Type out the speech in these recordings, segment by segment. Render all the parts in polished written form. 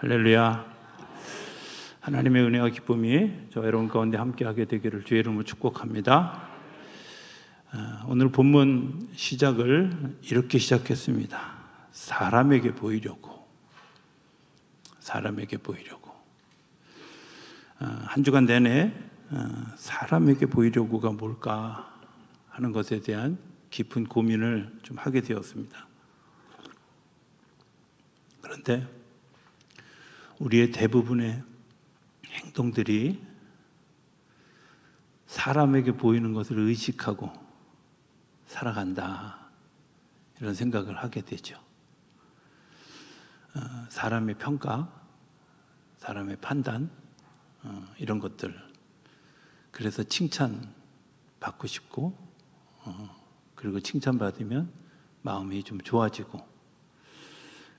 할렐루야. 하나님의 은혜와 기쁨이 저 여러분 가운데 함께하게 되기를 주의 이름으로 축복합니다. 오늘 본문 시작을 이렇게 시작했습니다. 사람에게 보이려고. 한 주간 내내 사람에게 보이려고가 뭘까 하는 것에 대한 깊은 고민을 좀 하게 되었습니다. 그런데 우리의 대부분의 행동들이 사람에게 보이는 것을 의식하고 살아간다, 이런 생각을 하게 되죠. 사람의 평가, 사람의 판단, 이런 것들, 그래서 칭찬 받고 싶고, 그리고 칭찬받으면 마음이 좀 좋아지고,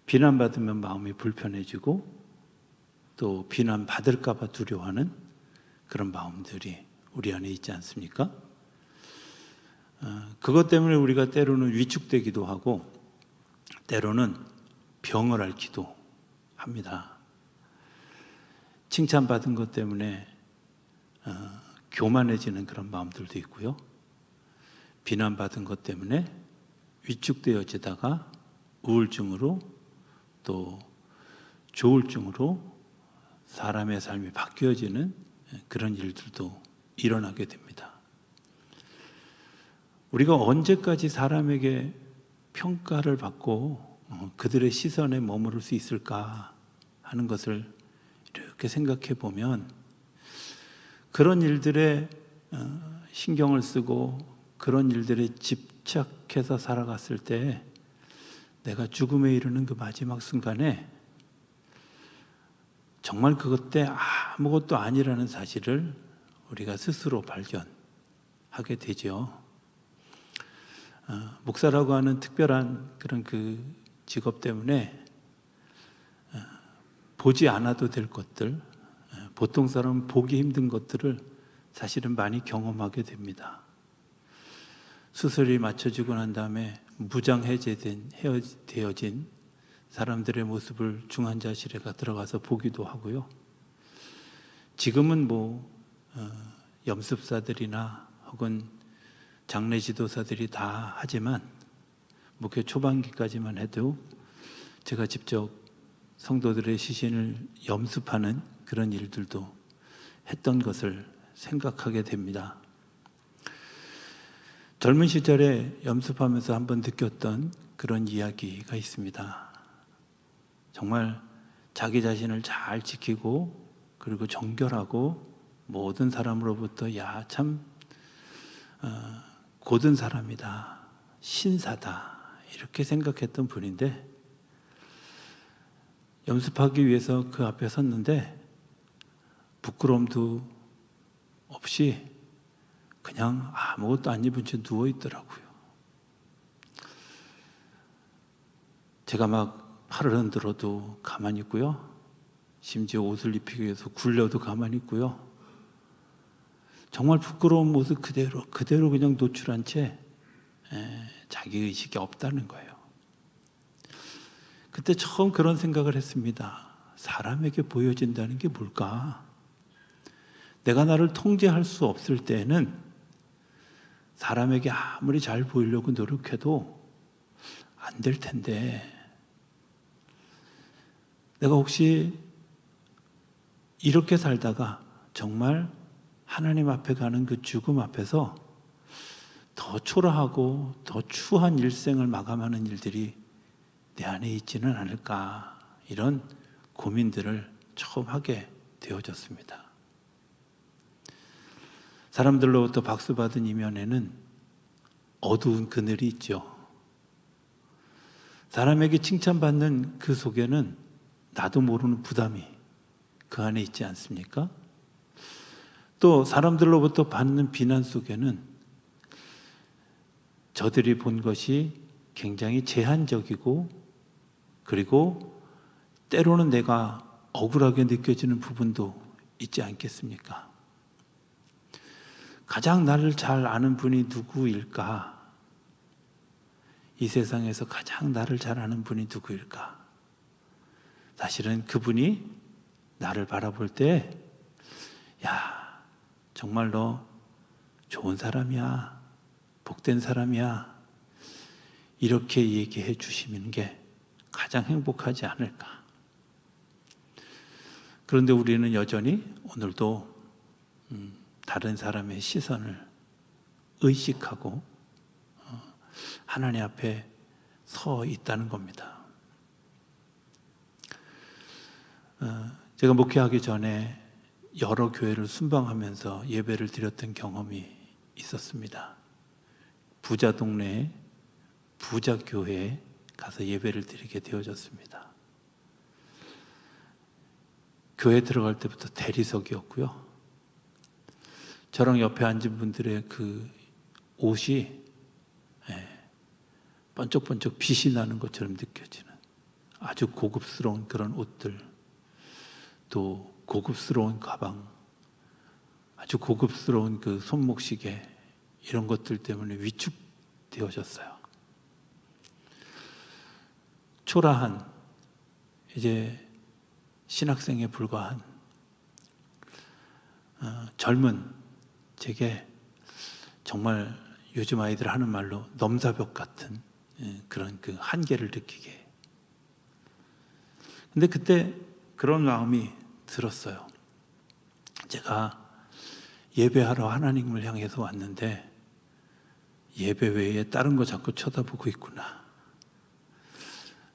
비난받으면 마음이 불편해지고, 또 비난받을까 봐 두려워하는 그런 마음들이 우리 안에 있지 않습니까? 그것 때문에 우리가 때로는 위축되기도 하고 때로는 병을 앓기도 합니다. 칭찬받은 것 때문에 교만해지는 그런 마음들도 있고요. 비난받은 것 때문에 위축되어지다가 우울증으로 또 조울증으로 사람의 삶이 바뀌어지는 그런 일들도 일어나게 됩니다. 우리가 언제까지 사람에게 평가를 받고 그들의 시선에 머무를 수 있을까 하는 것을 이렇게 생각해 보면, 그런 일들에 신경을 쓰고 그런 일들에 집착해서 살아갔을 때 내가 죽음에 이르는 그 마지막 순간에 정말 그것 때 아무것도 아니라는 사실을 우리가 스스로 발견하게 되죠. 목사라고 하는 특별한 그런 그 직업 때문에 보지 않아도 될 것들, 보통 사람은 보기 힘든 것들을 사실은 많이 경험하게 됩니다. 수술이 맞춰지고 난 다음에 무장해제되어진 사람들의 모습을 중환자실에 들어가서 보기도 하고요. 지금은 염습사들이나 혹은 장례 지도사들이 다 하지만 목회 초반기까지만 해도 제가 직접 성도들의 시신을 염습하는 그런 일들도 했던 것을 생각하게 됩니다. 젊은 시절에 염습하면서 한번 느꼈던 그런 이야기가 있습니다. 정말 자기 자신을 잘 지키고 그리고 정결하고 모든 사람으로부터 참 고든 사람이다, 신사다, 이렇게 생각했던 분인데, 연습하기 위해서 그 앞에 섰는데 부끄러움도 없이 그냥 아무것도 안 입은 채 누워 있더라고요. 제가 막 팔을 흔들어도 가만히 있고요. 심지어 옷을 입히기 위해서 굴려도 가만히 있고요. 정말 부끄러운 모습 그대로 그냥 노출한 채 자기의식이 없다는 거예요. 그때 처음 그런 생각을 했습니다. 사람에게 보여진다는 게 뭘까? 내가 나를 통제할 수 없을 때에는 사람에게 아무리 잘 보이려고 노력해도 안 될 텐데, 내가 혹시 이렇게 살다가 정말 하나님 앞에 가는 그 죽음 앞에서 더 초라하고 더 추한 일생을 마감하는 일들이 내 안에 있지는 않을까, 이런 고민들을 처음 하게 되어졌습니다. 사람들로부터 박수받은 이면에는 어두운 그늘이 있죠. 사람에게 칭찬받는 그 속에는 나도 모르는 부담이 그 안에 있지 않습니까? 또 사람들로부터 받는 비난 속에는 저들이 본 것이 굉장히 제한적이고, 그리고 때로는 내가 억울하게 느껴지는 부분도 있지 않겠습니까? 가장 나를 잘 아는 분이 누구일까? 이 세상에서 가장 나를 잘 아는 분이 누구일까? 사실은 그분이 나를 바라볼 때, 야, 정말 너 좋은 사람이야, 복된 사람이야, 이렇게 얘기해 주시는 게 가장 행복하지 않을까. 그런데 우리는 여전히 오늘도 다른 사람의 시선을 의식하고 하나님 앞에 서 있다는 겁니다. 제가 목회하기 전에 여러 교회를 순방하면서 예배를 드렸던 경험이 있었습니다. 부자 동네에 부자 교회에 가서 예배를 드리게 되어졌습니다. 교회 들어갈 때부터 대리석이었고요. 저랑 옆에 앉은 분들의 그 옷이 번쩍번쩍 빛이 나는 것처럼 느껴지는 아주 고급스러운 그런 옷들, 또 고급스러운 가방, 아주 고급스러운 그 손목시계, 이런 것들 때문에 위축되어졌어요. 초라한, 이제 신학생에 불과한 젊은 제게 정말 요즘 아이들 하는 말로 넘사벽 같은 그런 그 한계를 느끼게. 근데 그때 그런 마음이 들었어요. 제가 예배하러 하나님을 향해서 왔는데 예배 외에 다른 거 자꾸 쳐다보고 있구나.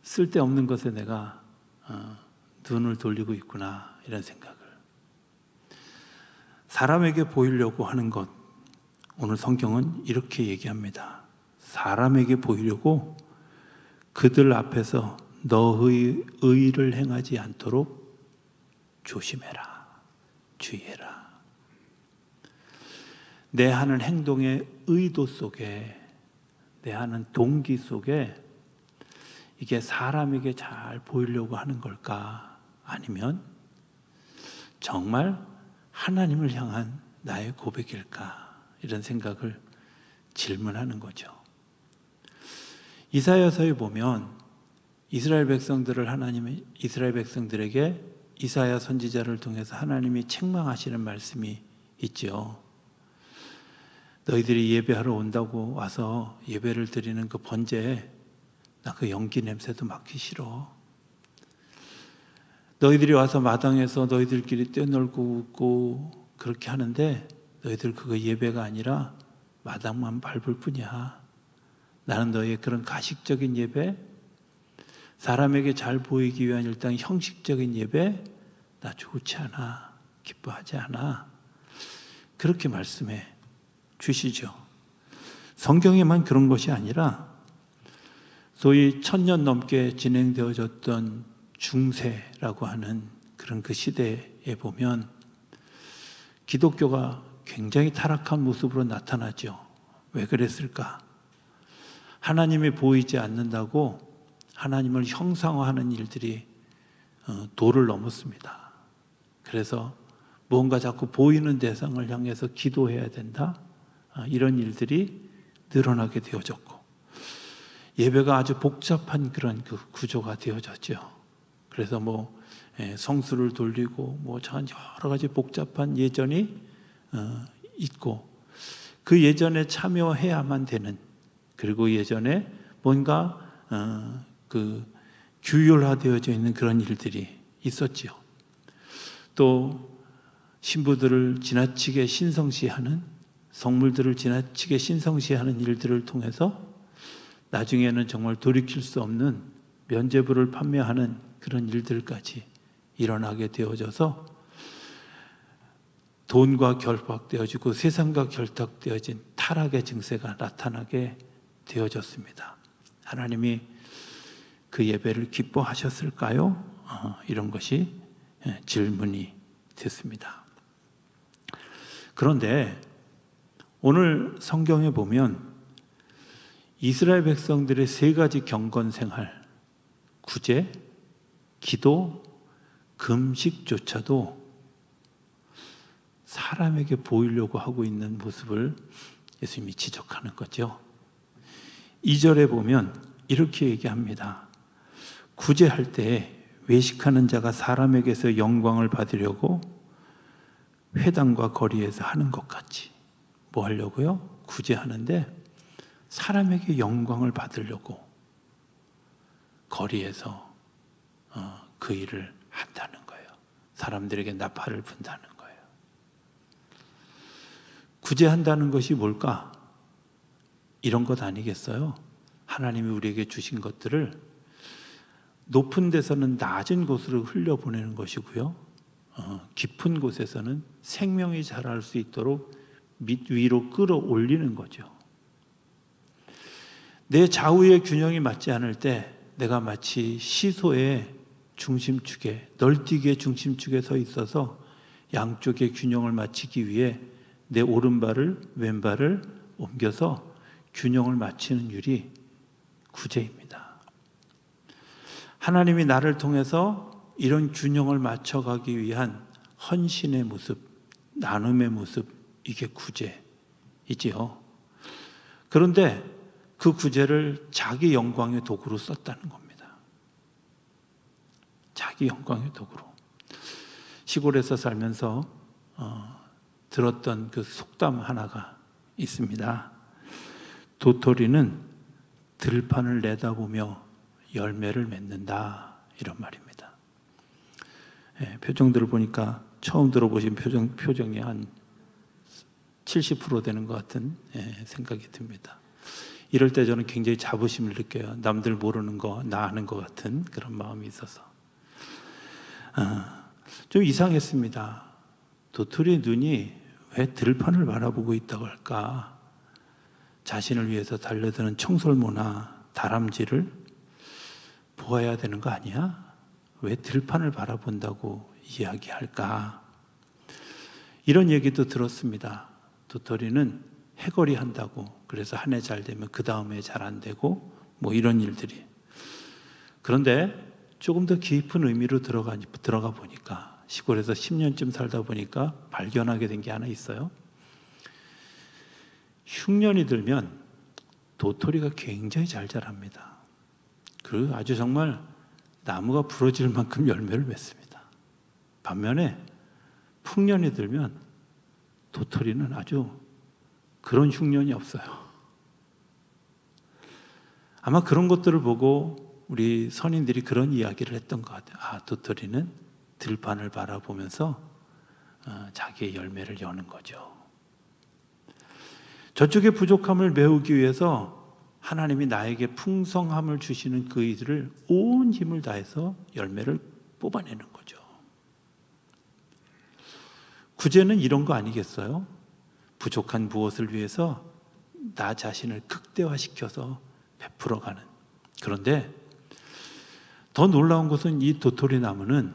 쓸데없는 것에 내가 눈을 돌리고 있구나, 이런 생각을. 사람에게 보이려고 하는 것, 오늘 성경은 이렇게 얘기합니다. 사람에게 보이려고 그들 앞에서 너의 의를 행하지 않도록 조심해라, 주의해라. 내 하는 행동의 의도 속에, 내 하는 동기 속에 이게 사람에게 잘 보이려고 하는 걸까? 아니면 정말 하나님을 향한 나의 고백일까? 이런 생각을 질문하는 거죠. 이사야서에 보면 이스라엘 백성들에게 이사야 선지자를 통해서 하나님이 책망하시는 말씀이 있죠. 너희들이 예배하러 온다고 와서 예배를 드리는 그 번제에 나 그 연기 냄새도 맡기 싫어. 너희들이 와서 마당에서 너희들끼리 뛰어놀고 웃고 그렇게 하는데 너희들 그거 예배가 아니라 마당만 밟을 뿐이야. 나는 너희의 그런 가식적인 예배, 사람에게 잘 보이기 위한 일단 형식적인 예배, 나 좋지 않아, 기뻐하지 않아. 그렇게 말씀해 주시죠. 성경에만 그런 것이 아니라 소위 1000년 넘게 진행되어졌던 중세라고 하는 그런 그 시대에 보면 기독교가 굉장히 타락한 모습으로 나타나죠. 왜 그랬을까? 하나님이 보이지 않는다고 하나님을 형상화하는 일들이 도를 넘었습니다. 그래서 뭔가 자꾸 보이는 대상을 향해서 기도해야 된다, 이런 일들이 늘어나게 되어졌고, 예배가 아주 복잡한 그런 그 구조가 되어졌죠. 그래서 성수를 돌리고 여러 가지 복잡한 예전이 있고, 그 예전에 참여해야만 되는, 그리고 예전에 뭔가 그 규율화되어져 있는 그런 일들이 있었지요. 또 신부들을 지나치게 신성시하는, 성물들을 지나치게 신성시하는 일들을 통해서 나중에는 정말 돌이킬 수 없는 면죄부를 판매하는 그런 일들까지 일어나게 되어져서 돈과 결박되어지고 세상과 결탁되어진 타락의 증세가 나타나게 되어졌습니다. 하나님이 그 예배를 기뻐하셨을까요? 이런 것이 질문이 됐습니다. 그런데 오늘 성경에 보면 이스라엘 백성들의 3가지 경건 생활, 구제, 기도, 금식조차도 사람에게 보이려고 하고 있는 모습을 예수님이 지적하는 거죠. 2절에 보면 이렇게 얘기합니다. 구제할 때 외식하는 자가 사람에게서 영광을 받으려고 회당과 거리에서 하는 것 같이. 뭐 하려고요? 구제하는데 사람에게 영광을 받으려고 거리에서 그 일을 한다는 거예요. 사람들에게 나팔을 분다는 거예요. 구제한다는 것이 뭘까? 이런 것 아니겠어요? 하나님이 우리에게 주신 것들을 높은 데서는 낮은 곳으로 흘려보내는 것이고요. 깊은 곳에서는 생명이 자랄 수 있도록 밑 위로 끌어올리는 거죠. 내 좌우의 균형이 맞지 않을 때 내가 마치 시소의 중심축에, 널뛰기의 중심축에 서 있어서 양쪽의 균형을 맞추기 위해 내 오른발을 왼발을 옮겨서 균형을 맞추는 일이 구제입니다. 하나님이 나를 통해서 이런 균형을 맞춰가기 위한 헌신의 모습, 나눔의 모습, 이게 구제이지요. 그런데 그 구제를 자기 영광의 도구로 썼다는 겁니다. 자기 영광의 도구로. 시골에서 살면서 들었던 그 속담 하나가 있습니다. 도토리는 들판을 내다보며 열매를 맺는다, 이런 말입니다. 표정들을 보니까 처음 들어보신 표정이 한 70% 되는 것 같은 생각이 듭니다. 이럴 때 저는 굉장히 자부심을 느껴요. 남들 모르는 거, 나 아는 것 같은 그런 마음이 있어서. 좀 이상했습니다. 도토리의 눈이 왜 들판을 바라보고 있다고 할까? 자신을 위해서 달려드는 청설모나 다람쥐를 보아야 되는 거 아니야? 왜 들판을 바라본다고 이야기할까? 이런 얘기도 들었습니다. 도토리는 해거리 한다고, 그래서 한 해 잘 되면 그 다음에 잘 안 되고, 뭐 이런 일들이. 그런데 조금 더 깊은 의미로 들어가 보니까, 시골에서 10년쯤 살다 보니까 발견하게 된 게 하나 있어요. 흉년이 들면 도토리가 굉장히 잘 자랍니다. 그 아주 정말 나무가 부러질 만큼 열매를 맺습니다. 반면에 풍년이 들면 도토리는 아주 그런 흉년이 없어요. 아마 그런 것들을 보고 우리 선인들이 그런 이야기를 했던 것 같아요. 아, 도토리는 들판을 바라보면서 자기의 열매를 여는 거죠. 저쪽의 부족함을 메우기 위해서 하나님이 나에게 풍성함을 주시는 그 일을 온 힘을 다해서 열매를 뽑아내는 거죠. 구제는 이런 거 아니겠어요? 부족한 무엇을 위해서 나 자신을 극대화시켜서 베풀어가는. 그런데 더 놀라운 것은 이 도토리 나무는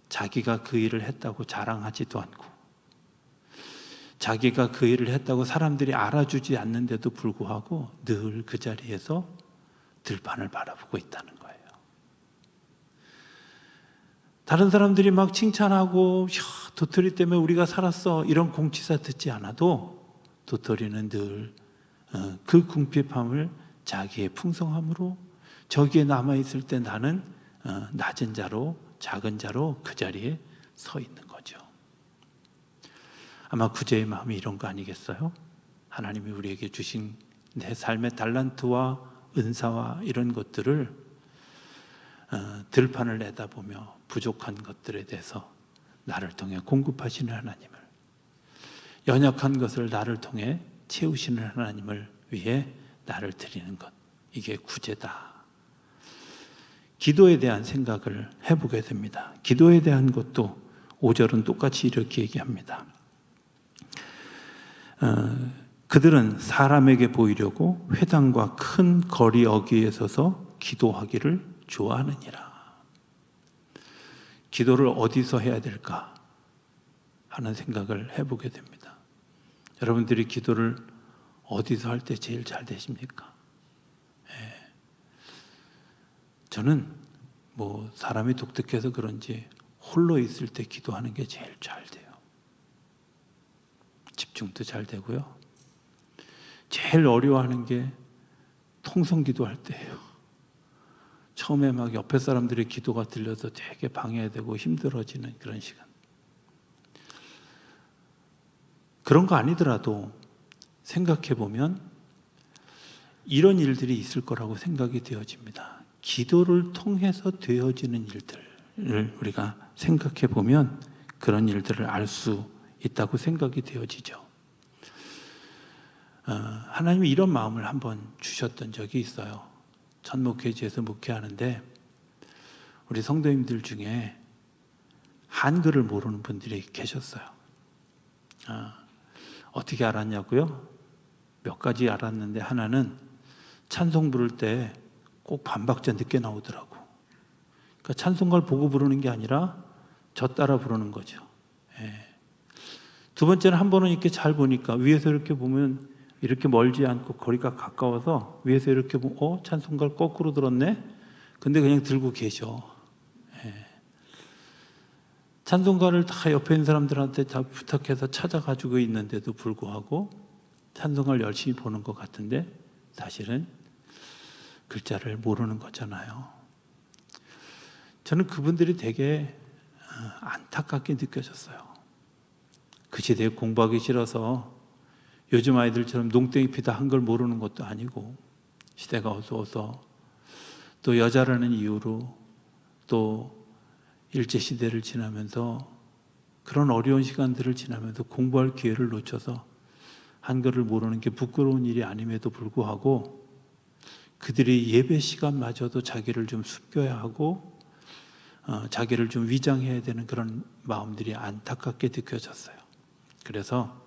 자기가 그 일을 했다고 자랑하지도 않고, 자기가 그 일을 했다고 사람들이 알아주지 않는데도 불구하고 늘 그 자리에서 들판을 바라보고 있다는 거예요. 다른 사람들이 막 칭찬하고 도토리 때문에 우리가 살았어, 이런 공치사 듣지 않아도 도토리는 늘 그 궁핍함을 자기의 풍성함으로, 저기에 남아있을 때 나는 낮은 자로, 작은 자로 그 자리에 서 있는 거죠. 아마 구제의 마음이 이런 거 아니겠어요? 하나님이 우리에게 주신 내 삶의 달란트와 은사와 이런 것들을 들판을 내다보며 부족한 것들에 대해서 나를 통해 공급하시는 하나님을, 연약한 것을 나를 통해 채우시는 하나님을 위해 나를 드리는 것, 이게 구제다. 기도에 대한 생각을 해보게 됩니다. 기도에 대한 것도 5절은 똑같이 이렇게 얘기합니다. 그들은 사람에게 보이려고 회당과 큰 거리 어귀에 서서 기도하기를 좋아하느니라. 기도를 어디서 해야 될까 하는 생각을 해보게 됩니다. 여러분들이 기도를 어디서 할 때 제일 잘 되십니까? 저는 뭐 사람이 독특해서 그런지 홀로 있을 때 기도하는 게 제일 잘 돼요. 집중도 잘 되고요. 제일 어려워하는 게 통성 기도할 때예요. 처음에 막 옆에 사람들의 기도가 들려서 되게 방해되고 힘들어지는 그런 시간. 그런 거 아니더라도 생각해 보면 이런 일들이 있을 거라고 생각이 되어집니다. 기도를 통해서 되어지는 일들을 우리가 생각해 보면 그런 일들을 알 수 있다고 생각이 되어지죠. 하나님이 이런 마음을 한번 주셨던 적이 있어요. 천목회지에서 목회하는데 우리 성도님들 중에 한글을 모르는 분들이 계셨어요. 어떻게 알았냐고요? 몇 가지 알았는데 하나는 찬송 부를 때 꼭 반박자 늦게 나오더라고. 그러니까 찬송가를 보고 부르는 게 아니라 저 따라 부르는 거죠. 두 번째는 한 번은 이렇게 잘 보니까 위에서 이렇게 보면 이렇게 멀지 않고 거리가 가까워서 위에서 이렇게 보면 찬송가를 거꾸로 들었네? 근데 그냥 들고 계셔. 찬송가를 다 옆에 있는 사람들한테 다 부탁해서 찾아가지고 있는데도 불구하고 찬송가를 열심히 보는 것 같은데 사실은 글자를 모르는 거잖아요. 저는 그분들이 되게 안타깝게 느껴졌어요. 그 시대에 공부하기 싫어서 요즘 아이들처럼 농땡이 피다 한글 모르는 것도 아니고 시대가 어두워서 또 여자라는 이유로 또 일제시대를 지나면서 그런 어려운 시간들을 지나면서 공부할 기회를 놓쳐서 한글을 모르는 게 부끄러운 일이 아님에도 불구하고 그들이 예배 시간마저도 자기를 좀 숨겨야 하고 자기를 좀 위장해야 되는 그런 마음들이 안타깝게 느껴졌어요. 그래서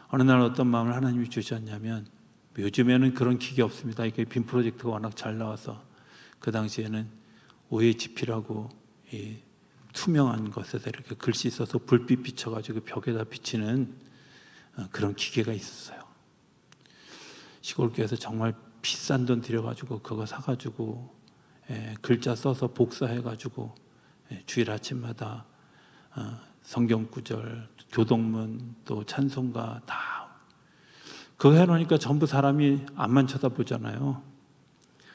어느 날 어떤 마음을 하나님이 주셨냐면 요즘에는 그런 기계 없습니다. 이게 빔 프로젝트가 워낙 잘 나와서 그 당시에는 OHP라고 이 투명한 것에서 이렇게 글씨 써서 불빛 비춰가지고 벽에다 비치는 그런 기계가 있었어요. 시골교회에서 정말 비싼 돈 들여가지고 그거 사가지고 글자 써서 복사해가지고 주일 아침마다 성경구절, 교동문, 또 찬송가 다 그거 해놓으니까 전부 사람이 앞만 쳐다보잖아요.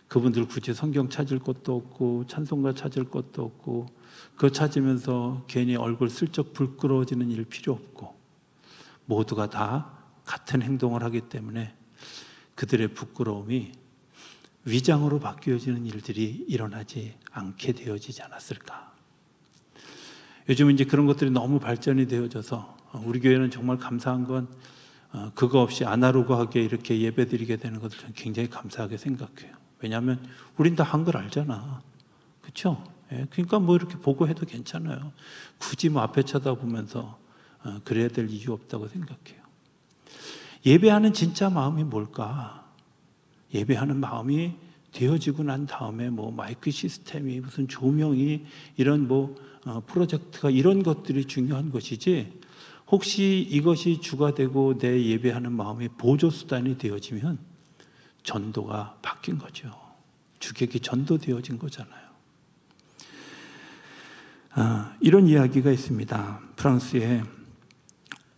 그분들 굳이 성경 찾을 것도 없고 찬송가 찾을 것도 없고 그거 찾으면서 괜히 얼굴 슬쩍 부끄러워지는 일 필요 없고 모두가 다 같은 행동을 하기 때문에 그들의 부끄러움이 위장으로 바뀌어지는 일들이 일어나지 않게 되어지지 않았을까. 요즘은 이제 그런 것들이 너무 발전이 되어져서 우리 교회는 정말 감사한 건 그거 없이 아날로그하게 이렇게 예배드리게 되는 것을 저는 굉장히 감사하게 생각해요. 왜냐하면 우린 다 한글 알잖아. 그렇죠? 그러니까 뭐 이렇게 보고 해도 괜찮아요. 굳이 뭐 앞에 쳐다보면서 그래야 될 이유 없다고 생각해요. 예배하는 진짜 마음이 뭘까? 예배하는 마음이 되어지고 난 다음에 뭐 마이크 시스템이 무슨 조명이 이런 뭐 프로젝트가 이런 것들이 중요한 것이지 혹시 이것이 주가 되고 내 예배하는 마음이 보조수단이 되어지면 전도가 바뀐 거죠. 주객이 전도되어진 거잖아요. 이런 이야기가 있습니다. 프랑스의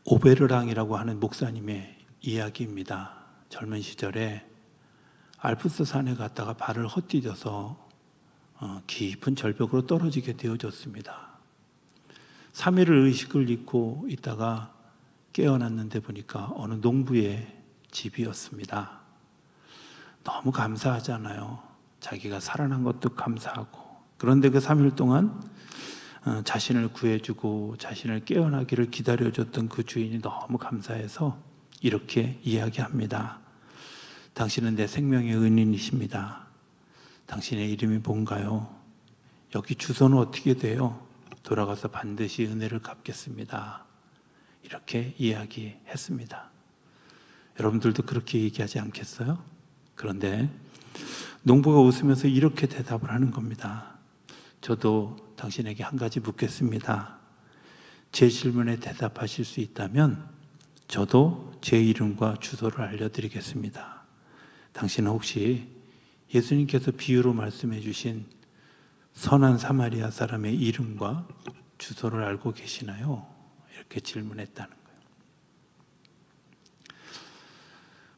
오베르랑이라고 하는 목사님의 이야기입니다. 젊은 시절에 알프스 산에 갔다가 발을 헛디뎌서 깊은 절벽으로 떨어지게 되어졌습니다. 3일을 의식을 잃고 있다가 깨어났는데 보니까 어느 농부의 집이었습니다. 너무 감사하잖아요. 자기가 살아난 것도 감사하고. 그런데 그 3일 동안 자신을 구해주고 자신을 깨어나기를 기다려줬던 그 주인이 너무 감사해서 이렇게 이야기합니다. 당신은 내 생명의 은인이십니다. 당신의 이름이 뭔가요? 여기 주소는 어떻게 돼요? 돌아가서 반드시 은혜를 갚겠습니다. 이렇게 이야기했습니다. 여러분들도 그렇게 얘기하지 않겠어요? 그런데 농부가 웃으면서 이렇게 대답을 하는 겁니다. 저도 당신에게 한 가지 묻겠습니다. 제 질문에 대답하실 수 있다면 저도 제 이름과 주소를 알려드리겠습니다. 당신은 혹시 예수님께서 비유로 말씀해 주신 선한 사마리아 사람의 이름과 주소를 알고 계시나요? 이렇게 질문했다는 거예요.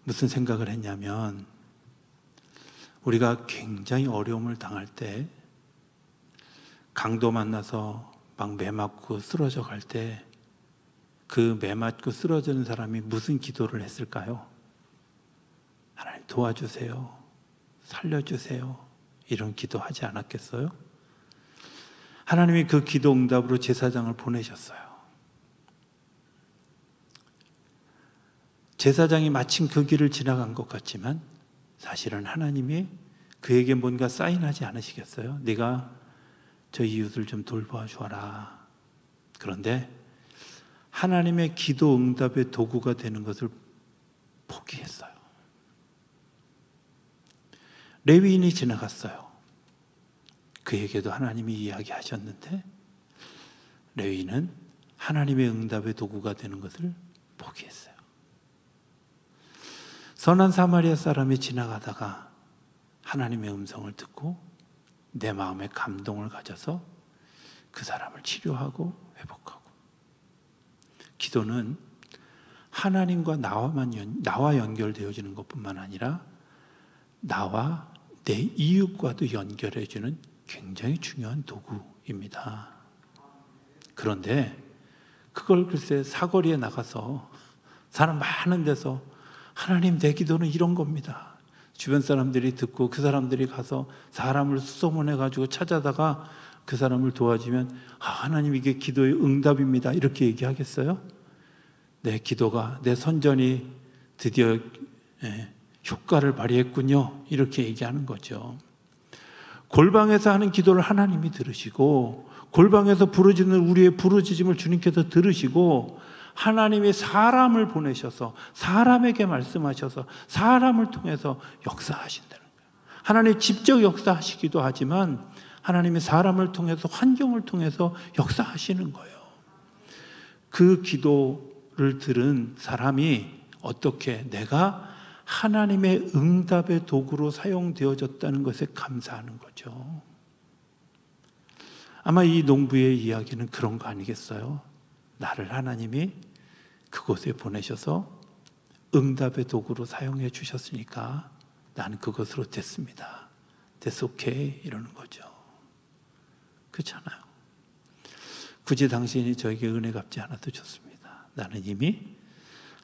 무슨 생각을 했냐면 우리가 굉장히 어려움을 당할 때, 강도 만나서 막 매맞고 쓰러져 갈 때 그 매맞고 쓰러지는 사람이 무슨 기도를 했을까요? 하나님 도와주세요, 살려주세요, 이런 기도하지 않았겠어요? 하나님이 그 기도 응답으로 제사장을 보내셨어요. 제사장이 마침 그 길을 지나간 것 같지만 사실은 하나님이 그에게 뭔가 사인하지 않으시겠어요? 네가 저 이웃을 좀 돌봐 주어라. 그런데 하나님의 기도 응답의 도구가 되는 것을 포기했어요. 레위인이 지나갔어요. 그에게도 하나님이 이야기하셨는데 레위인은 하나님의 응답의 도구가 되는 것을 포기했어요. 선한 사마리아 사람이 지나가다가 하나님의 음성을 듣고 내 마음에 감동을 가져서 그 사람을 치료하고 회복하고. 기도는 하나님과 나와 연결되어지는 것뿐만 아니라 나와 내 이웃과도 연결해주는 굉장히 중요한 도구입니다. 그런데 그걸 글쎄 사거리에 나가서 사람 많은 데서 하나님, 내 기도는 이런 겁니다. 주변 사람들이 듣고 그 사람들이 가서 사람을 수소문해 가지고 찾아다가 그 사람을 도와주면 하나님, 이게 기도의 응답입니다, 이렇게 얘기하겠어요? 내 기도가, 내 선전이 드디어 효과를 발휘했군요, 이렇게 얘기하는 거죠. 골방에서 하는 기도를 하나님이 들으시고, 골방에서 부르짖는 우리의 부르짖음을 주님께서 들으시고, 하나님이 사람을 보내셔서 사람에게 말씀하셔서 사람을 통해서 역사하신다는 거예요. 하나님이 직접 역사하시기도 하지만 하나님이 사람을 통해서, 환경을 통해서 역사하시는 거예요. 그 기도를 들은 사람이 어떻게 내가 하나님의 응답의 도구로 사용되어졌다는 것에 감사하는 거죠. 아마 이 농부의 이야기는 그런 거 아니겠어요? 나를 하나님이 그곳에 보내셔서 응답의 도구로 사용해 주셨으니까 나는 그것으로 됐습니다. That's okay, 이러는 거죠. 그렇잖아요. 굳이 당신이 저에게 은혜 갚지 않아도 좋습니다. 나는 이미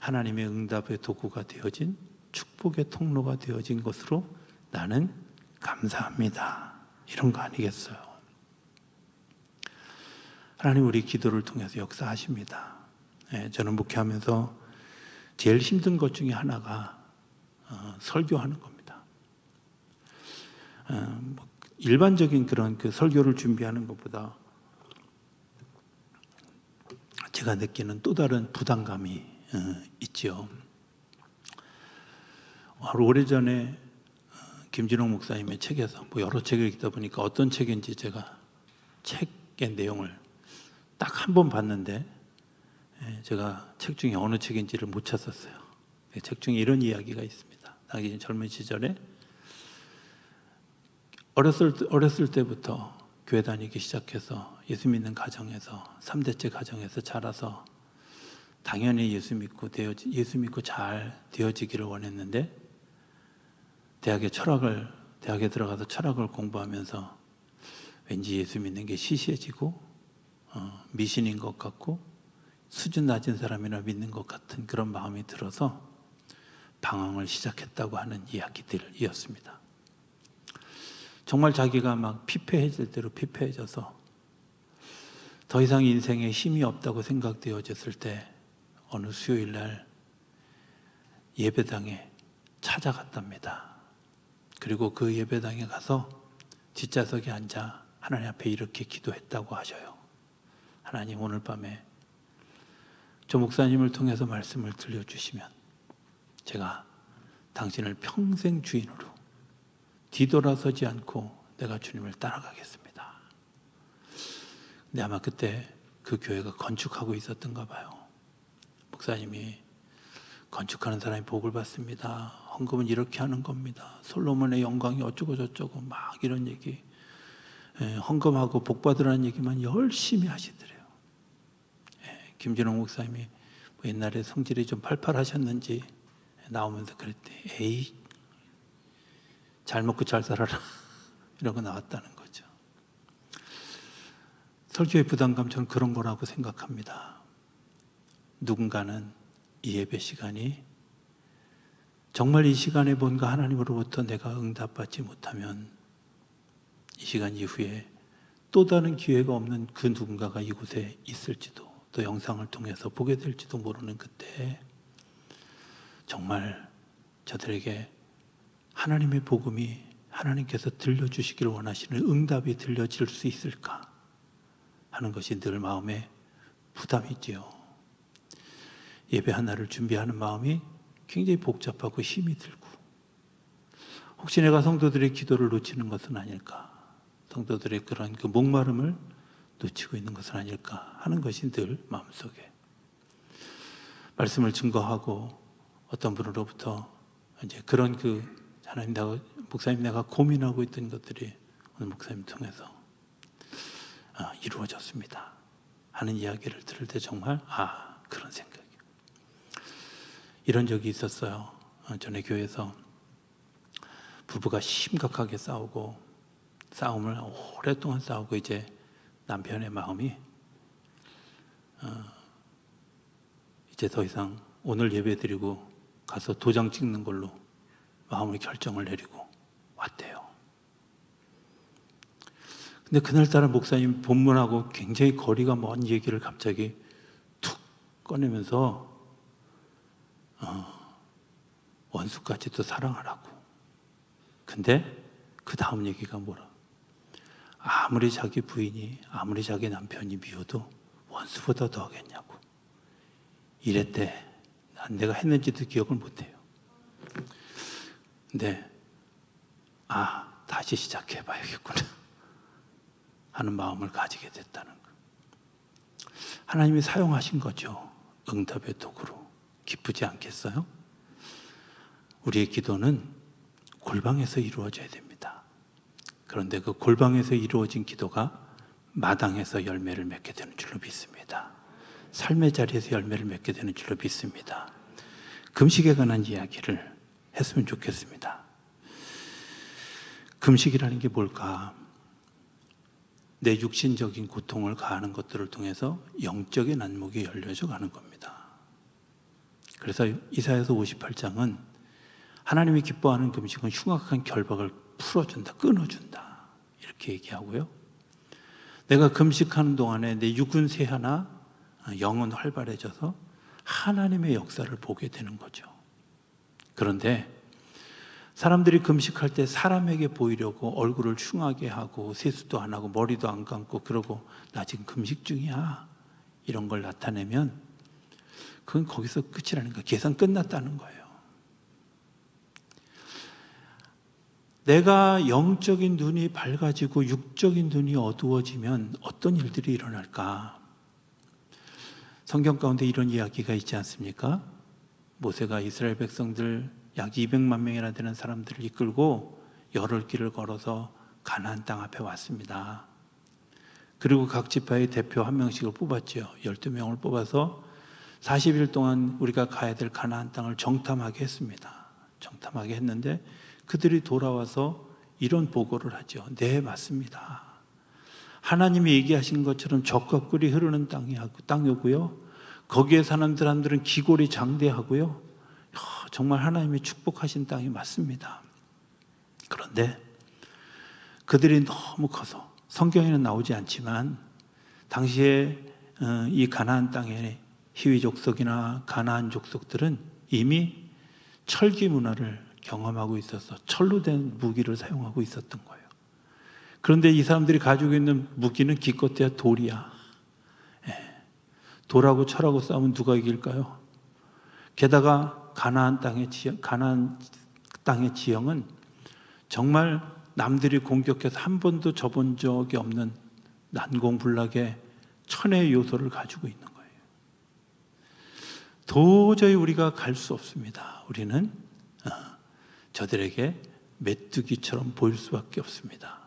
하나님의 응답의 도구가 되어진, 축복의 통로가 되어진 것으로 나는 감사합니다, 이런 거 아니겠어요? 하나님 우리 기도를 통해서 역사하십니다. 저는 목회하면서 제일 힘든 것 중에 하나가 설교하는 겁니다. 일반적인 그런 그 설교를 준비하는 것보다 제가 느끼는 또 다른 부담감이 있죠. 오래전에 김진홍 목사님의 책에서 여러 책을 읽다 보니까 어떤 책인지 제가 책의 내용을 딱 한 번 봤는데 제가 책 중에 어느 책인지를 못 찾았어요. 책 중에 이런 이야기가 있습니다. 당시 젊은 시절에 어렸을 때부터 교회 다니기 시작해서 예수 믿는 가정에서 3대째 가정에서 자라서 당연히 예수 믿고 잘 되어지기를 원했는데 대학에 들어가서 철학을 공부하면서 왠지 예수 믿는 게 시시해지고 미신인 것 같고 수준 낮은 사람이나 믿는 것 같은 그런 마음이 들어서 방황을 시작했다고 하는 이야기들이었습니다. 정말 자기가 막 피폐해질 대로 피폐해져서 더 이상 인생에 힘이 없다고 생각되어졌을 때 어느 수요일 날 예배당에 찾아갔답니다. 그리고 그 예배당에 가서 뒷좌석에 앉아 하나님 앞에 이렇게 기도했다고 하셔요. 하나님, 오늘 밤에 저 목사님을 통해서 말씀을 들려주시면 제가 당신을 평생 주인으로 뒤돌아서지 않고 내가 주님을 따라가겠습니다. 근데 아마 그때 그 교회가 건축하고 있었던가 봐요. 목사님이 건축하는 사람이 복을 받습니다. 헌금은 이렇게 하는 겁니다. 솔로몬의 영광이 어쩌고 저쩌고 막 이런 얘기, 헌금하고 복 받으라는 얘기만 열심히 하시더래요. 김진홍 목사님이 옛날에 성질이 좀 팔팔하셨는지 나오면서 그랬대. 에이, 잘 먹고 잘 살아라 이런 거 나왔다는 거죠. 설교의 부담감, 저는 그런 거라고 생각합니다. 누군가는 이 예배 시간이 정말 이 시간에 뭔가 하나님으로부터 내가 응답받지 못하면 이 시간 이후에 또 다른 기회가 없는 그 누군가가 이곳에 있을지도, 또 영상을 통해서 보게 될지도 모르는 그때 정말 저들에게 하나님의 복음이, 하나님께서 들려주시기를 원하시는 응답이 들려질 수 있을까 하는 것이 늘 마음에 부담이지요. 예배 하나를 준비하는 마음이 굉장히 복잡하고 힘이 들고, 혹시 내가 성도들의 기도를 놓치는 것은 아닐까, 성도들의 그런 그 목마름을 놓치고 있는 것은 아닐까 하는 것이 늘 마음속에, 말씀을 증거하고 어떤 분으로부터 이제 그런 하나님, 목사님 내가 고민하고 있던 것들이 오늘 목사님 통해서 이루어졌습니다 하는 이야기를 들을 때 정말 그런 생각이, 이런 적이 있었어요. 전에 교회에서 부부가 심각하게 싸우고, 싸움을 오랫동안 싸우고, 이제 남편의 마음이 이제 더 이상 오늘 예배 드리고 가서 도장 찍는 걸로 마음의 결정을 내리고 왔대요. 근데 그날따라 목사님 본문하고 굉장히 거리가 먼 얘기를 갑자기 툭 꺼내면서 원수까지도 사랑하라고. 근데 그 다음 얘기가 뭐라? 아무리 자기 부인이, 아무리 자기 남편이 미워도 원수보다 더 하겠냐고. 이랬대. 난 내가 했는지도 기억을 못해요. 근데 다시 시작해봐야겠구나 하는 마음을 가지게 됐다는 거. 하나님이 사용하신 거죠. 응답의 도구로. 기쁘지 않겠어요? 우리의 기도는 골방에서 이루어져야 됩니다. 그런데 그 골방에서 이루어진 기도가 마당에서 열매를 맺게 되는 줄로 믿습니다. 삶의 자리에서 열매를 맺게 되는 줄로 믿습니다. 금식에 관한 이야기를 했으면 좋겠습니다. 금식이라는 게 뭘까? 내 육신적인 고통을 가하는 것들을 통해서 영적인 안목이 열려져 가는 겁니다. 그래서 이사야서 58장은 하나님이 기뻐하는 금식은 흉악한 결박을 풀어준다, 끊어준다 이렇게 얘기하고요. 내가 금식하는 동안에 내 육은 쇠하나 영은 활발해져서 하나님의 역사를 보게 되는 거죠. 그런데 사람들이 금식할 때 사람에게 보이려고 얼굴을 흉하게 하고 세수도 안 하고 머리도 안 감고 그러고 나 지금 금식 중이야 이런 걸 나타내면 그건 거기서 끝이라는 거예요. 계산 끝났다는 거예요. 내가 영적인 눈이 밝아지고 육적인 눈이 어두워지면 어떤 일들이 일어날까? 성경 가운데 이런 이야기가 있지 않습니까? 모세가 이스라엘 백성들 약 200만 명이나 되는 사람들을 이끌고 열흘길을 걸어서 가나안 땅 앞에 왔습니다. 그리고 각 지파의 대표 한 명씩을 뽑았죠. 12명을 뽑아서 40일 동안 우리가 가야 될 가나안 땅을 정탐하게 했습니다. 정탐하게 했는데 그들이 돌아와서 이런 보고를 하죠. 네, 맞습니다. 하나님이 얘기하신 것처럼 젖과 꿀이 흐르는 땅이고요. 거기에 사는 사람들은 기골이 장대하고요. 정말 하나님이 축복하신 땅이 맞습니다. 그런데 그들이 너무 커서 성경에는 나오지 않지만 당시에 이 가나안 땅의 히위 족속이나 가나안 족속들은 이미 철기 문화를 경험하고 있어서 철로 된 무기를 사용하고 있었던 거예요. 그런데 이 사람들이 가지고 있는 무기는 기껏해야 돌이야. 돌하고 철하고 싸우면 누가 이길까요? 게다가 가나안 땅의 지형은 정말 남들이 공격해서 한 번도 져본 적이 없는 난공불락의 천혜의 요소를 가지고 있는 거예요. 도저히 우리가 갈 수 없습니다. 우리는 저들에게 메뚜기처럼 보일 수밖에 없습니다.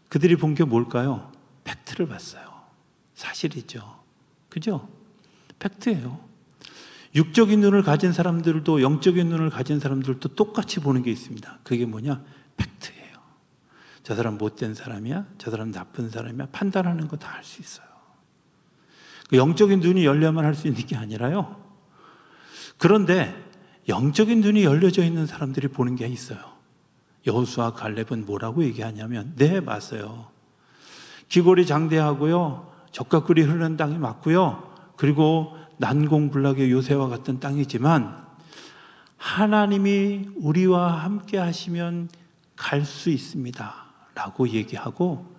그들이 본 게 뭘까요? 팩트를 봤어요. 사실이죠. 그죠? 팩트예요. 육적인 눈을 가진 사람들도 영적인 눈을 가진 사람들도 똑같이 보는 게 있습니다. 그게 뭐냐? 팩트예요. 저 사람 못된 사람이야? 저 사람 나쁜 사람이야? 판단하는 거 다 할 수 있어요. 그 영적인 눈이 열려야만 할 수 있는 게 아니라요. 그런데 영적인 눈이 열려져 있는 사람들이 보는 게 있어요. 여호수아 갈렙은 뭐라고 얘기하냐면, 네, 맞아요. 기골이 장대하고요, 적과 꿀이 흐르는 땅이 맞고요, 그리고 난공불락의 요새와 같은 땅이지만 하나님이 우리와 함께 하시면 갈 수 있습니다 라고 얘기하고,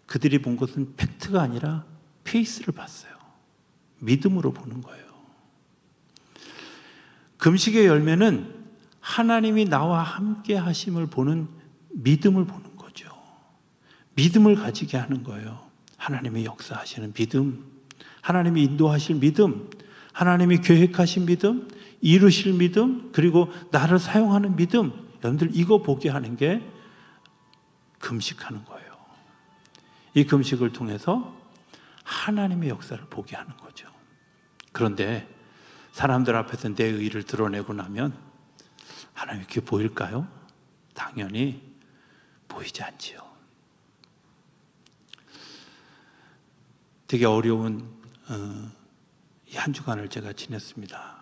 그들이 본 것은 팩트가 아니라 페이스를 봤어요. 믿음으로 보는 거예요. 금식의 열매는 하나님이 나와 함께 하심을 보는 믿음을 보는 거죠. 믿음을 가지게 하는 거예요. 하나님이 역사하시는 믿음, 하나님이 인도하실 믿음, 하나님이 계획하신 믿음, 이루실 믿음, 그리고 나를 사용하는 믿음. 여러분들 이거 보게 하는 게 금식하는 거예요. 이 금식을 통해서 하나님의 역사를 보게 하는 거죠. 그런데 사람들 앞에서 내 의를 드러내고 나면 하나님 이렇게 보일까요? 당연히 보이지 않지요. 되게 어려운 이 한 주간을 제가 지냈습니다.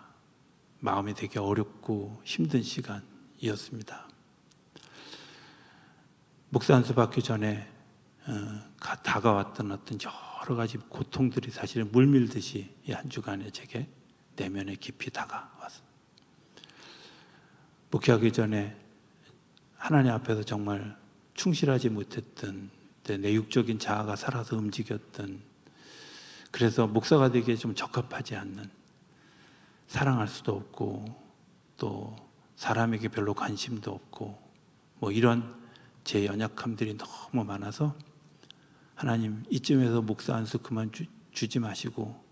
마음이 되게 어렵고 힘든 시간이었습니다. 목사 안수 받기 전에 다가왔던 어떤 여러 가지 고통들이 사실은 물밀듯이 이 한 주간에 제게 내면에 깊이 다가왔습니다. 목회하기 전에 하나님 앞에서 정말 충실하지 못했던, 내 육적인 자아가 살아서 움직였던, 그래서 목사가 되기에 좀 적합하지 않는, 사랑할 수도 없고 또 사람에게 별로 관심도 없고 뭐 이런 제 연약함들이 너무 많아서, 하나님 이쯤에서 목사 안수 그만 주지 마시고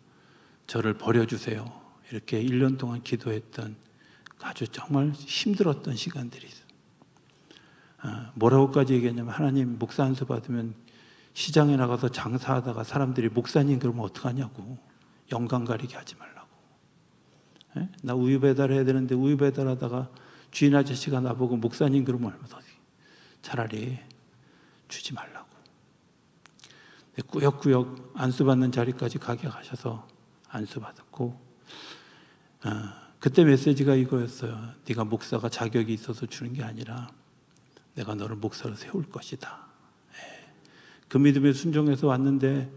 저를 버려주세요, 이렇게 1년 동안 기도했던 아주 정말 힘들었던 시간들이 있어요. 뭐라고까지 얘기했냐면, 하나님 목사 안수 받으면 시장에 나가서 장사하다가 사람들이 목사님 그러면 어떡하냐고, 영광 가리게 하지 말라고. 나 우유 배달해야 되는데 우유 배달하다가 주인 아저씨가 나보고 목사님 그러면 얼마나, 차라리 주지 말라고. 꾸역꾸역 안수받는 자리까지 가게 하셔서 안수받았고, 그때 메시지가 이거였어요. 네가 목사가 자격이 있어서 주는 게 아니라 내가 너를 목사로 세울 것이다. 그 믿음에 순종해서 왔는데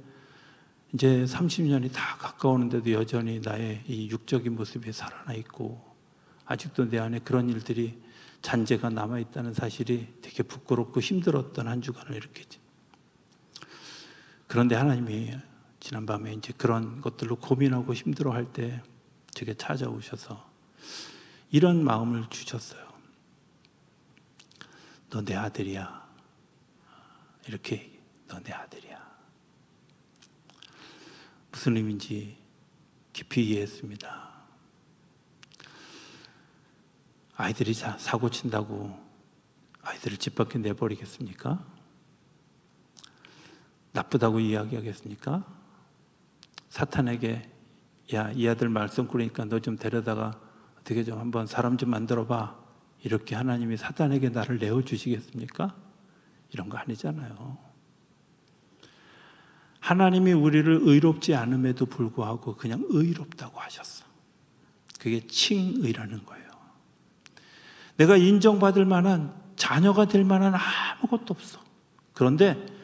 이제 30년이 다 가까우는데도 여전히 나의 이 육적인 모습이 살아나 있고, 아직도 내 안에 그런 일들이, 잔재가 남아있다는 사실이 되게 부끄럽고 힘들었던 한 주간을 이렇게. 그런데 하나님이 지난밤에 이제 그런 것들로 고민하고 힘들어할 때 제게 찾아오셔서 이런 마음을 주셨어요. 너 내 아들이야. 이렇게, 너 내 아들이야. 무슨 의미인지 깊이 이해했습니다. 아이들이 사고 친다고 아이들을 집 밖에 내버리겠습니까? 나쁘다고 이야기하겠습니까? 사탄에게, 야, 이 아들 말썽 꾸리니까 너 좀 데려다가 어떻게 좀 한번 사람 좀 만들어 봐, 이렇게 하나님이 사탄에게 나를 내어주시겠습니까? 이런 거 아니잖아요. 하나님이 우리를 의롭지 않음에도 불구하고 그냥 의롭다고 하셨어. 그게 칭의라는 거예요. 내가 인정받을 만한, 자녀가 될 만한 아무것도 없어. 그런데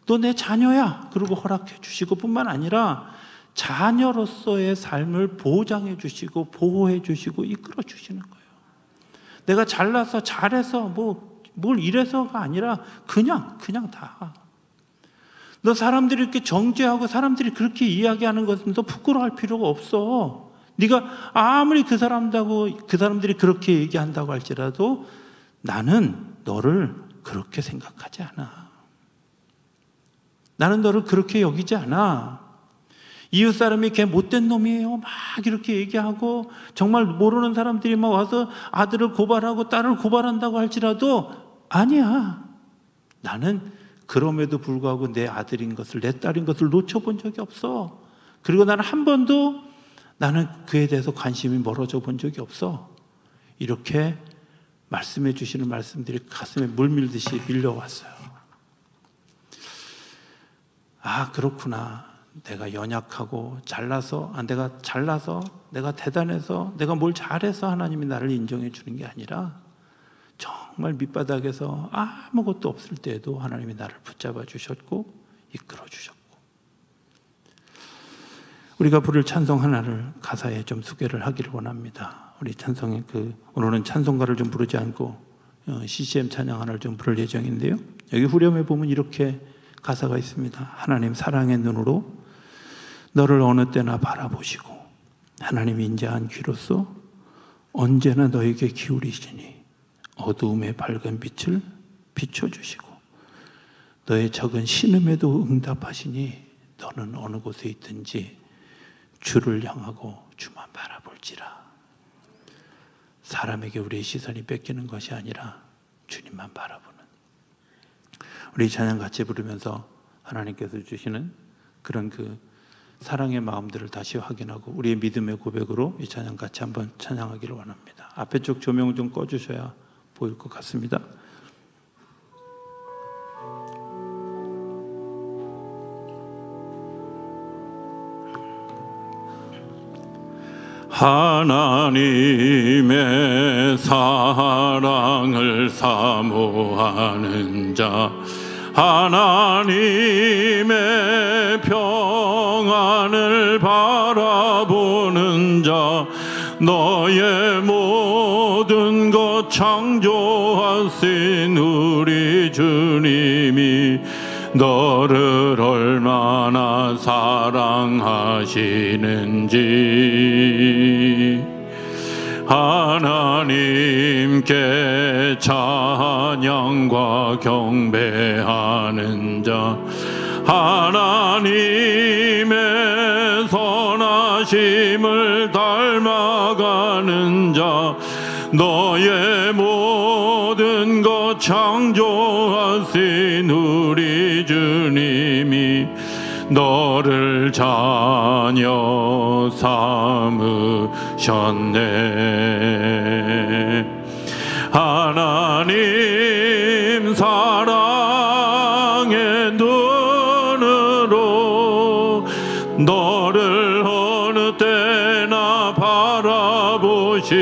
너 내 자녀야, 그리고 허락해 주시고 뿐만 아니라 자녀로서의 삶을 보장해 주시고 보호해 주시고 이끌어 주시는 거예요. 내가 잘나서 잘해서 뭘 이래서가 아니라 그냥 다. 너 사람들이 이렇게 정죄하고 사람들이 그렇게 이야기하는 것은 너 부끄러워할 필요가 없어. 네가 아무리 그 사람들이 그렇게 얘기한다고 할지라도 나는 너를 그렇게 생각하지 않아. 나는 너를 그렇게 여기지 않아. 이웃 사람이 걔 못된 놈이에요, 막 이렇게 얘기하고, 정말 모르는 사람들이 막 와서 아들을 고발하고 딸을 고발한다고 할지라도 아니야. 나는 그럼에도 불구하고 내 아들인 것을, 내 딸인 것을 놓쳐본 적이 없어. 그리고 나는 한 번도 나는 그에 대해서 관심이 멀어져 본 적이 없어. 이렇게 말씀해 주시는 말씀들이 가슴에 물밀듯이 밀려왔어요. 아, 그렇구나. 내가 연약하고 내가 잘나서, 내가 대단해서, 내가 뭘 잘해서 하나님이 나를 인정해 주는 게 아니라 정말 밑바닥에서 아무것도 없을 때에도 하나님이 나를 붙잡아 주셨고 이끌어 주셨고, 우리가 부를 찬송 하나를 가사에 좀 소개를 하기를 원합니다. 우리 찬송에 오늘은 찬송가를 좀 부르지 않고 CCM 찬양 하나를 좀 부를 예정인데요. 여기 후렴에 보면 이렇게 가사가 있습니다. 하나님 사랑의 눈으로 너를 어느 때나 바라보시고 하나님이 인자한 귀로서 언제나 너에게 기울이시니 어두움의 밝은 빛을 비춰주시고 너의 적은 신음에도 응답하시니 너는 어느 곳에 있든지 주를 향하고 주만 바라볼지라. 사람에게 우리의 시선이 뺏기는 것이 아니라 주님만 바라보는, 우리 찬양 같이 부르면서 하나님께서 주시는 그런 사랑의 마음들을 다시 확인하고 우리의 믿음의 고백으로 이 찬양 같이 한번 찬양하기를 원합니다. 앞에 쪽 조명 좀 꺼주셔야 보일 것 같습니다. 하나님의 사랑을 사모하는 자, 하나님의 평안을 바라보는 자, 너의 모든 것 창조하신 우리 주님이 너를 얼마나 사랑하시는지 하나님께 찬양과 경배하는 자, 하나님의 선하심을 닮아가는 자, 너의 모든 것 창조하신 우리 주님이 너를 자녀 삼으셨네. 하나님 사랑의 눈으로 너를 어느 때나 바라보시고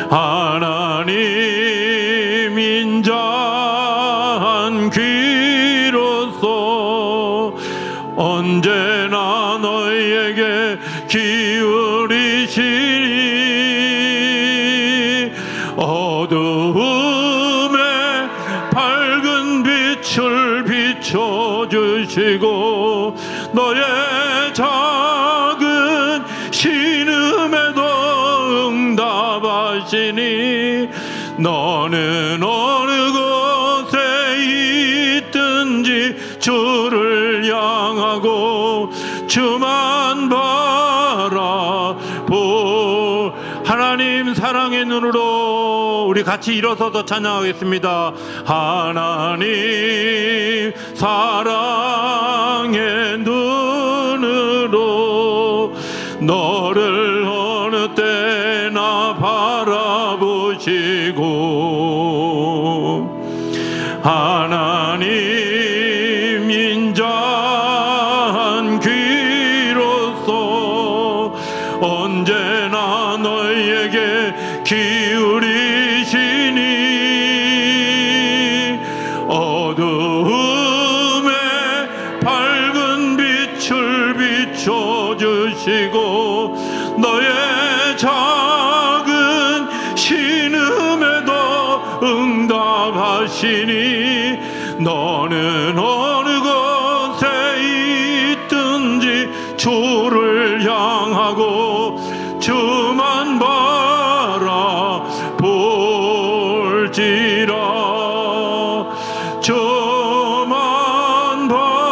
하나님 인자한 귀로서 언제나 너희에게 기울이시니 어두움에 밝은 빛을 비춰주시고 너의 작은 신음에도 응답하시니 너는 어느 곳에 있든지 주를 향하고 주만 바라보. 하나님 사랑의 눈으로 우리 같이 일어서서 찬양하겠습니다. 하나님 사랑의 눈으로 너를 어느 때나 바라보시고 하나님 인자한 귀로서 언제나 너희에게 기울이시니 어두움에 밝은 빛을 비춰주시고 너의 작은 신음에도 응답하시니 너는 어느 곳에 있든지 주를 향하고 주만 바라볼지라. 주만 바라볼지라.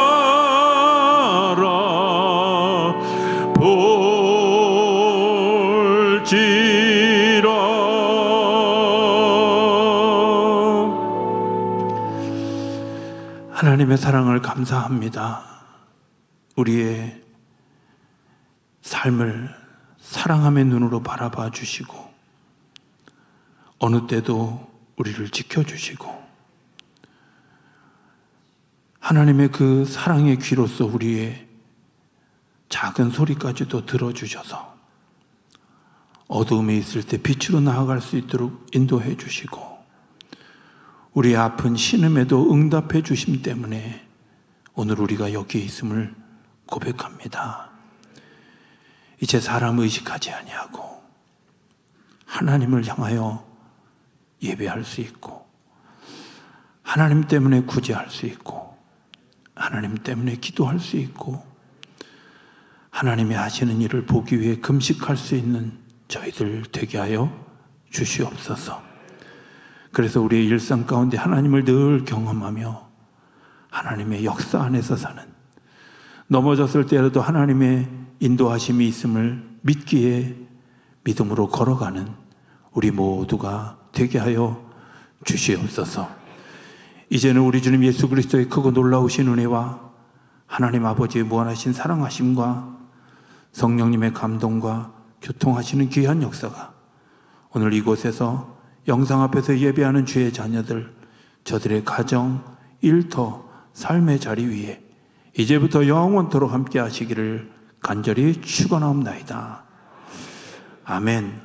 하나님의 사랑을 감사합니다. 우리의 삶을 사랑함의 눈으로 바라봐 주시고 어느 때도 우리를 지켜주시고 하나님의 그 사랑의 귀로서 우리의 작은 소리까지도 들어주셔서 어두움에 있을 때 빛으로 나아갈 수 있도록 인도해 주시고 우리의 아픈 신음에도 응답해 주심 때문에 오늘 우리가 여기에 있음을 고백합니다. 이제 사람 의식하지 아니하고 하나님을 향하여 예배할 수 있고 하나님 때문에 구제할 수 있고 하나님 때문에 기도할 수 있고 하나님이 하시는 일을 보기 위해 금식할 수 있는 저희들 되게 하여 주시옵소서. 그래서 우리의 일상 가운데 하나님을 늘 경험하며 하나님의 역사 안에서 사는, 넘어졌을 때라도 하나님의 인도하심이 있음을 믿기에 믿음으로 걸어가는 우리 모두가 되게 하여 주시옵소서. 이제는 우리 주님 예수 그리스도의 크고 놀라우신 은혜와 하나님 아버지의 무한하신 사랑하심과 성령님의 감동과 교통하시는 귀한 역사가 오늘 이곳에서 영상 앞에서 예배하는 주의 자녀들, 저들의 가정, 일터, 삶의 자리 위에 이제부터 영원토록 함께 하시기를 간절히 축원하옵나이다. 아멘.